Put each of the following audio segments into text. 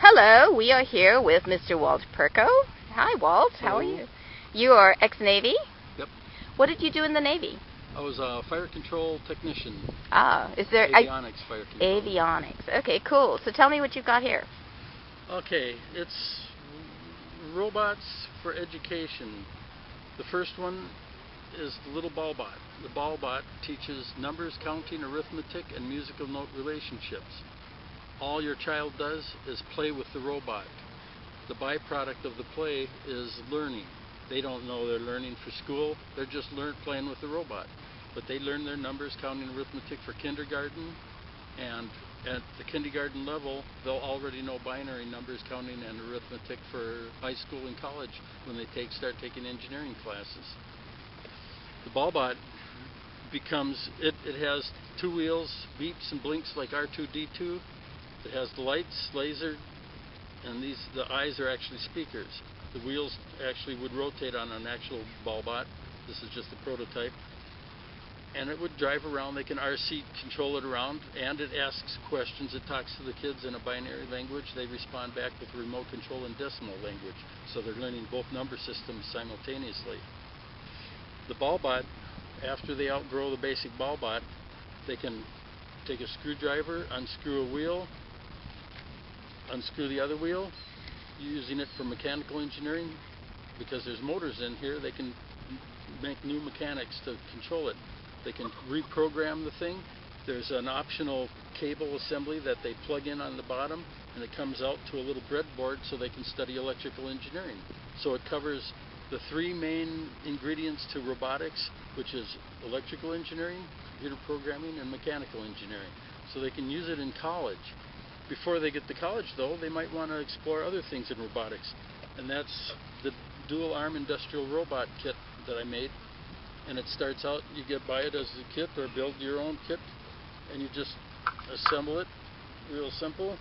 Hello, we are here with Mr. Walt Perko. Hi, Walt. How are you? You are ex-Navy? Yep. What did you do in the Navy? I was a fire control technician. Is there avionics fire control? Avionics. Okay, cool. So tell me what you've got here. Okay, it's robots for education. The first one is the little ball bot. The ball bot teaches numbers, counting, arithmetic, and musical note relationships. All your child does is play with the robot. The byproduct of the play is learning. They don't know they're learning for school. They're just playing with the robot. But they learn their numbers, counting, arithmetic for kindergarten, and at the kindergarten level, they'll already know binary numbers, counting, and arithmetic for high school and college when they start taking engineering classes. The ball-bot becomes, it has two wheels, beeps and blinks like R2-D2. It has the lights, laser, and the eyes are actually speakers. The wheels actually would rotate on an actual ball-bot. This is just a prototype. And it would drive around. They can RC control it around, and it asks questions. It talks to the kids in a binary language. They respond back with remote control and decimal language. So they're learning both number systems simultaneously. The ball-bot, after they outgrow the basic ball-bot, they can take a screwdriver, unscrew a wheel, unscrew the other wheel, using it for mechanical engineering. Because there's motors in here, they can make new mechanics to control it. They can reprogram the thing. There's an optional cable assembly that they plug in on the bottom, and it comes out to a little breadboard so they can study electrical engineering. So it covers the three main ingredients to robotics, which is electrical engineering, computer programming, and mechanical engineering. So they can use it in college. Before they get to college, though, they might want to explore other things in robotics. And that's the dual arm industrial robot kit that I made. And it starts out, you get buy it as a kit or build your own kit, and you just assemble it real simple,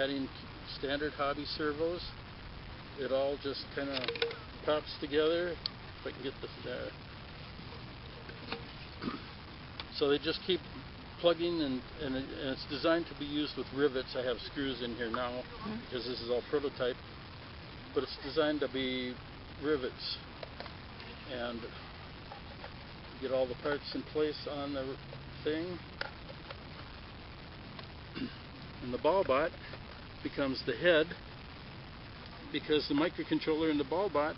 adding standard hobby servos. It all just kind of pops together. If I can get this there. So they just keep plugging, and it's designed to be used with rivets. I have screws in here now because this is all prototype, but it's designed to be rivets. And get all the parts in place on the thing. And the ball-bot becomes the head, because the microcontroller in the ball-bot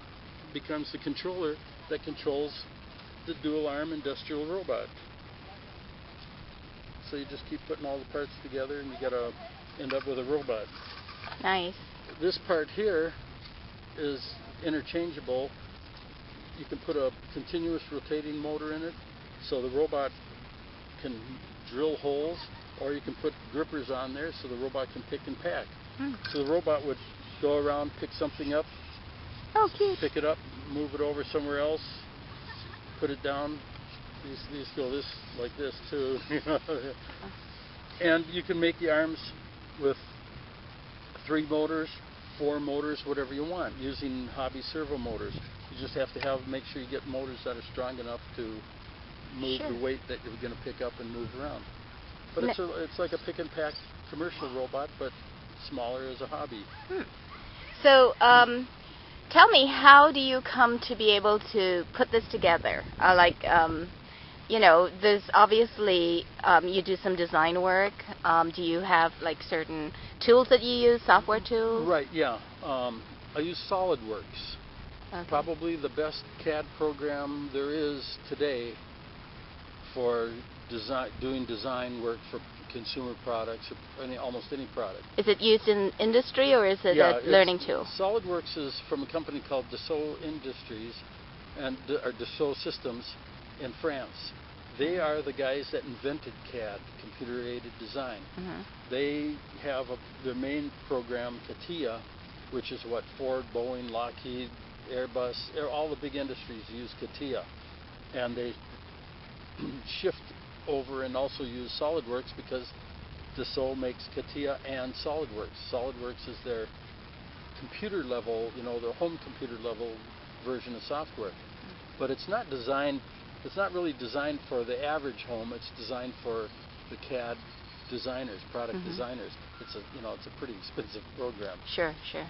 becomes the controller that controls the dual-arm industrial robot. So you just keep putting all the parts together, and you gotta end up with a robot. Nice. This part here is interchangeable. You can put a continuous rotating motor in it, so the robot can drill holes, or you can put grippers on there so the robot can pick and pack. So the robot would go around, pick something up, pick it up, move it over somewhere else, put it down. These go like this too. And you can make the arms with 3 motors, 4 motors, whatever you want, using hobby servo motors. You just have to make sure you get motors that are strong enough to move the weight that you're going to pick up and move around. But it's like a pick and pack commercial robot, but smaller as a hobby. So tell me, how do you come to be able to put this together? You know, there's obviously, you do some design work. Do you have like certain tools that you use, software tools? Right, yeah. I use SolidWorks. Okay. Probably the best CAD program there is today for doing design work for consumer products, or almost any product. Is it used in industry, or is it a learning tool? SolidWorks is from a company called Dassault Industries, or Dassault Systems, in France. They are the guys that invented CAD, computer-aided design. They have their main program, CATIA, which is what Ford, Boeing, Lockheed, Airbus, all the big industries use CATIA. And they shift over and also use SolidWorks because Dassault makes CATIA and SolidWorks. SolidWorks is their computer level, their home computer level version of software. But it's not really designed for the average home. It's designed for the CAD designers, product designers. It's a pretty expensive program. Sure, sure.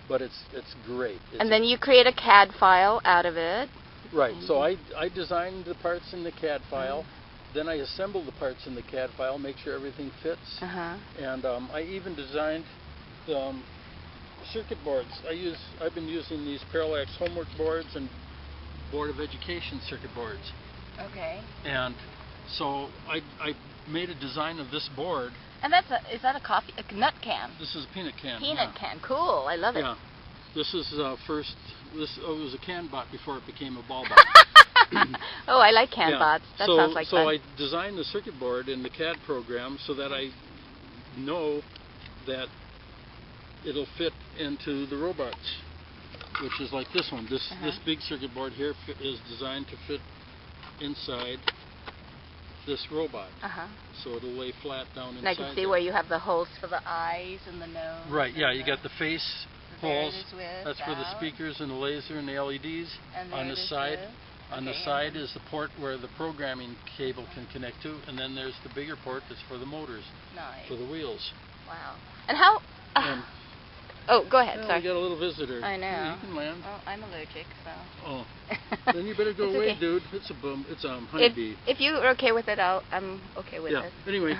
But it's great. And then you create a CAD file out of it. Right. So I designed the parts in the CAD file. Then I assemble the parts in the CAD file, make sure everything fits. And I even designed circuit boards. I've been using these Parallax homework boards and Board of Education circuit boards. Okay. And so I made a design of this board. And is that a nut can? This is a peanut can. Peanut can. Cool. I love it. Yeah. This is it was a CAN bot before it became a ball bot. Oh, I like CAN bots. That sounds like fun. So I designed the circuit board in the CAD program so that I know that it'll fit into the robots, which is like this one. This big circuit board here is designed to fit inside this robot. So it'll lay flat down inside. And I can see where you have the holes for the eyes and the nose. Right, yeah, you got the face holes. That's for the out. Speakers and the laser and the LEDs. And on the side. On the side is the port where the programming cable can connect to, and then there's the bigger port that's for the motors. Nice. For the wheels. Wow. And how... oh, go ahead, sorry. We got a little visitor. I know. Yeah, you can land. Oh, I'm allergic, so... Oh. Then you better go away, dude. It's a honeybee. If you're okay with it, I'm okay with it. Anyway.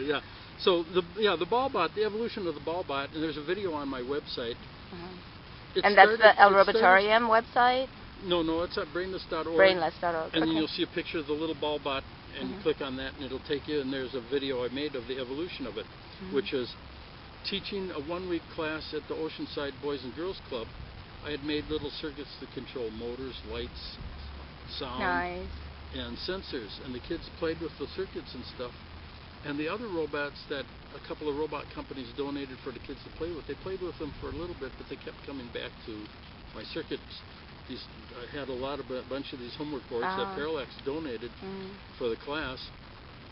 Yeah. So the ball bot, the evolution of the ball bot, and there's a video on my website. And that's the El Robotorium website? No, it's at brainless.org. Brainless.org. And then you'll see a picture of the little ball bot, and you click on that, and it'll take you. And there's a video I made of the evolution of it, which is teaching a one-week class at the Oceanside Boys and Girls Club. I had made little circuits to control motors, lights, sound, and sensors, and the kids played with the circuits and stuff. And the other robots that a couple of robot companies donated for the kids to play with, they played with them for a little bit, but they kept coming back to my circuits. I had a bunch of these homework boards that Parallax donated for the class.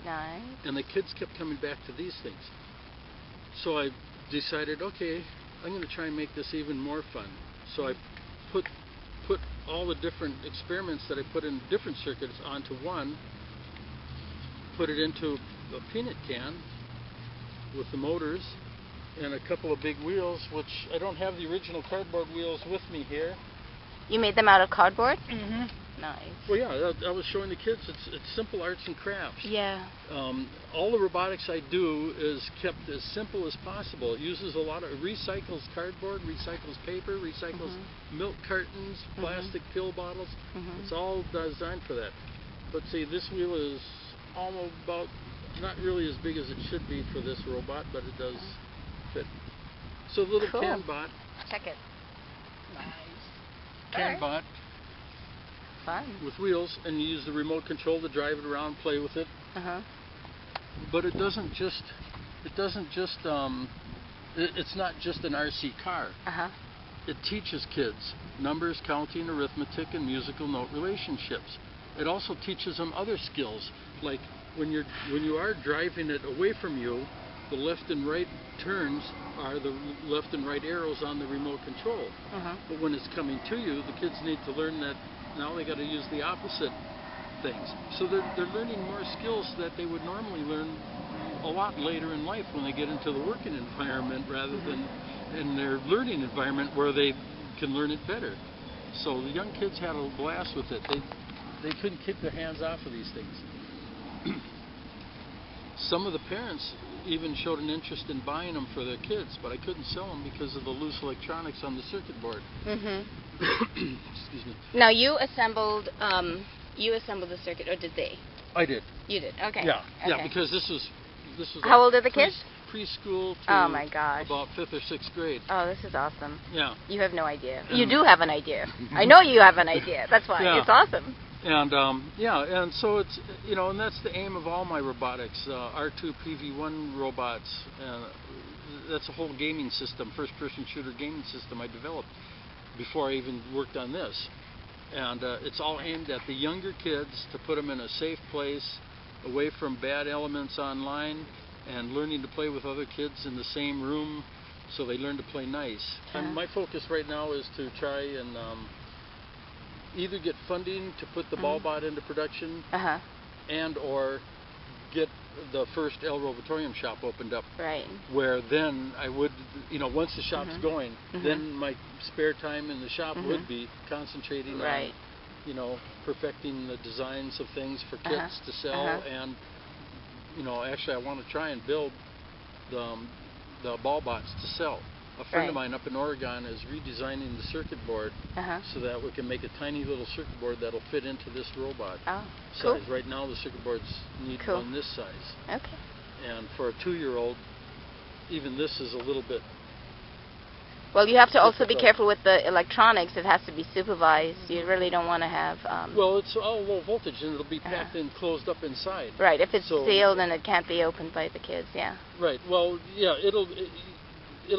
Nice. And the kids kept coming back to these things. So I decided, okay, I'm going to try and make this even more fun. So I put all the different experiments that I put in different circuits onto one, put it into a peanut can with the motors and a couple of big wheels, which I don't have the original cardboard wheels with me here. You made them out of cardboard? Nice. Well, yeah, I was showing the kids it's simple arts and crafts. Yeah. All the robotics I do is kept as simple as possible. It uses a lot of recycles cardboard, recycles paper, recycles milk cartons, plastic pill bottles. It's all designed for that. But see, this wheel is almost about not really as big as it should be for this robot, but it does fit. So the little CAN bot. Check it. Nice. CAN bot. Fun. With wheels, and you use the remote control to drive it around, play with it. But it's not just an RC car. It teaches kids numbers, counting, arithmetic, and musical note relationships. It also teaches them other skills, like when you are driving it away from you, the left and right turns are the left and right arrows on the remote control. But when it's coming to you, the kids need to learn that now they got to use the opposite things. So they're learning more skills that they would normally learn a lot later in life when they get into the working environment rather than in their learning environment where they can learn it better. So the young kids had a blast with it. They couldn't keep their hands off of these things. Some of the parents even showed an interest in buying them for their kids, but I couldn't sell them because of the loose electronics on the circuit board. Excuse me. Now you assembled the circuit, or did they? I did. You did. Okay. Yeah. Okay. Yeah, because this was. How old are the kids? Preschool to oh my gosh. about 5th or 6th grade. Oh, this is awesome. Yeah. You have no idea. You do have an idea. I know you have an idea. That's why it's awesome. And and so it's and that's the aim of all my robotics. R2 PV1 robots. That's a whole gaming system, first-person shooter gaming system I developed before I even worked on this. And it's all aimed at the younger kids to put them in a safe place, away from bad elements online, and learning to play with other kids in the same room so they learn to play nice. And my focus right now is to try and either get funding to put the ball bot into production and or get the first El Robotorium shop opened up. Right. Where then I would, once the shop's going, Mhm. then my spare time in the shop Mhm. would be concentrating Right. on, perfecting the designs of things for kits to sell, and actually I want to try and build the ball bots to sell. A friend of mine up in Oregon is redesigning the circuit board so that we can make a tiny little circuit board that'll fit into this robot size. Right now the circuit boards need one this size. Okay. And for a 2-year-old, even this is a little bit. Well, you have to also be careful with the electronics. It has to be supervised. You really don't want to have... well, it's all low voltage, and it'll be packed and closed up inside. Right. If it's sealed, then it can't be opened by the kids, Right. Well, yeah, it'll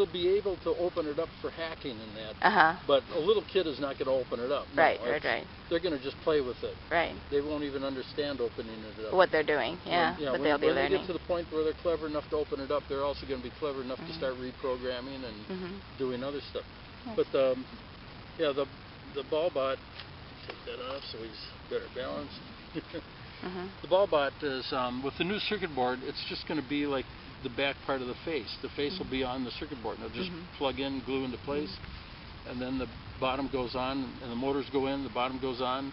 be able to open it up for hacking and that. But a little kid is not going to open it up. No, right. They're going to just play with it. Right. They won't even understand opening it up. What they're doing, but they'll be learning. When they get to the point where they're clever enough to open it up, they're also going to be clever enough to start reprogramming and doing other stuff. Yes. But the ball bot, take that off so he's better balanced. The ball bot is, with the new circuit board, it's just going to be like the back part of the face. The face will be on the circuit board, and it'll just plug in, glue into place, and then the bottom goes on, and the motors go in, the bottom goes on,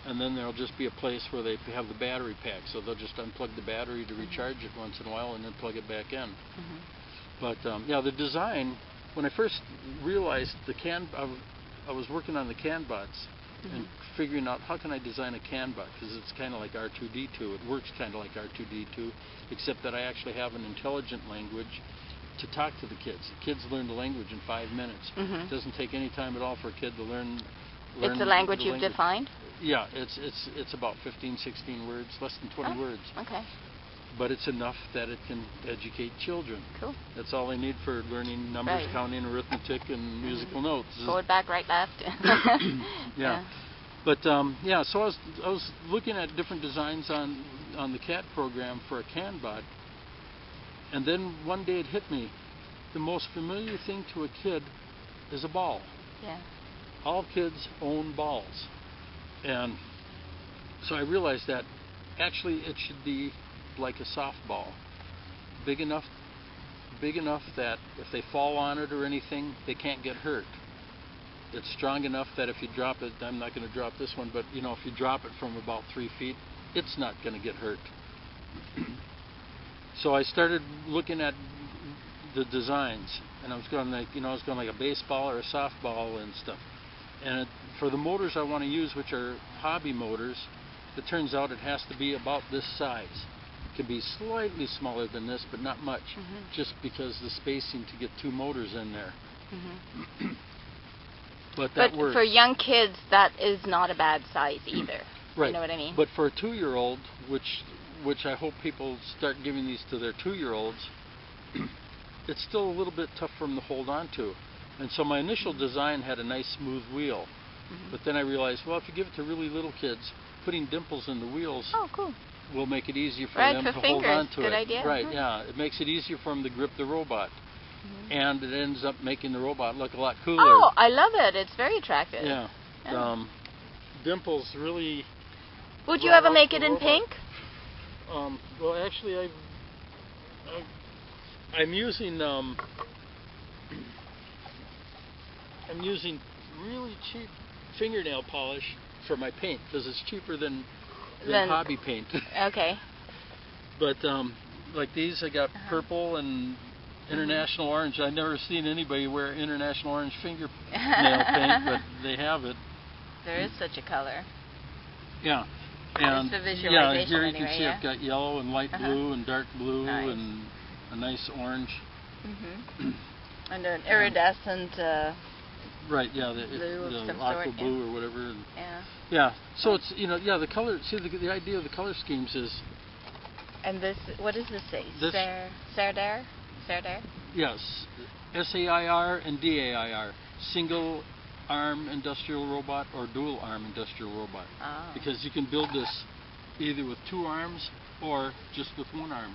and then there'll just be a place where they have the battery pack, so they'll just unplug the battery to recharge it once in a while and then plug it back in. But the design, when I first realized I was working on the CAN bots and figuring out how can I design a CAN bot, because it's kind of like R2-D2. It works kind of like R2-D2, except that I actually have an intelligent language to talk to the kids. The kids learn the language in 5 minutes. It doesn't take any time at all for a kid to learn it's a language you've defined? Yeah, it's about 15, 16 words, less than 20 words. Okay. But it's enough that it can educate children. Cool. That's all they need for learning numbers, counting, arithmetic, and musical notes. Forward, back, right, left. But so I was looking at different designs on the CAD program for a CAN bot, and then one day it hit me: the most familiar thing to a kid is a ball. Yeah. All kids own balls, and so I realized that actually it should be like a softball, big enough that if they fall on it or anything, they can't get hurt. It's strong enough that if you drop it, I'm not going to drop this one, but if you drop it from about 3 feet, it's not going to get hurt. So I started looking at the designs, and I was going like a baseball or a softball and stuff. And for the motors I want to use, which are hobby motors, it turns out it has to be about this size. It can be slightly smaller than this, but not much, just because the spacing to get 2 motors in there. But works. For young kids, that is not a bad size either. Right. You know what I mean? But for a 2-year-old, which I hope people start giving these to their 2-year-olds, it's still a little bit tough for them to hold on to. And so my initial design had a nice smooth wheel. But then I realized, well, if you give it to really little kids, putting dimples in the wheels will make it easier for them to hold on to Good it. idea. Right, yeah. It makes it easier for them to grip the robot. And it ends up making the robot look a lot cooler. Oh, I love it. It's very attractive. Yeah. Dimples really... Would you ever make it in pink? Well, actually, I'm using really cheap fingernail polish for my paint, because it's cheaper than hobby paint. Okay. But like these, I got purple and international orange. I've never seen anybody wear international orange fingernail paint, but they have it. There is such a color. Yeah. And it's the visualization yeah, here you can anyway, see I've got yellow and light blue and dark blue and a nice orange. And an iridescent right, yeah, blue of some aqua sort, blue or whatever. And yeah. So it's the color. See, the idea of the color schemes is. And this, what does this say? Sair? Yes, SAIR and DAIR, single arm industrial robot or dual arm industrial robot. Because you can build this either with 2 arms or just with 1 arm.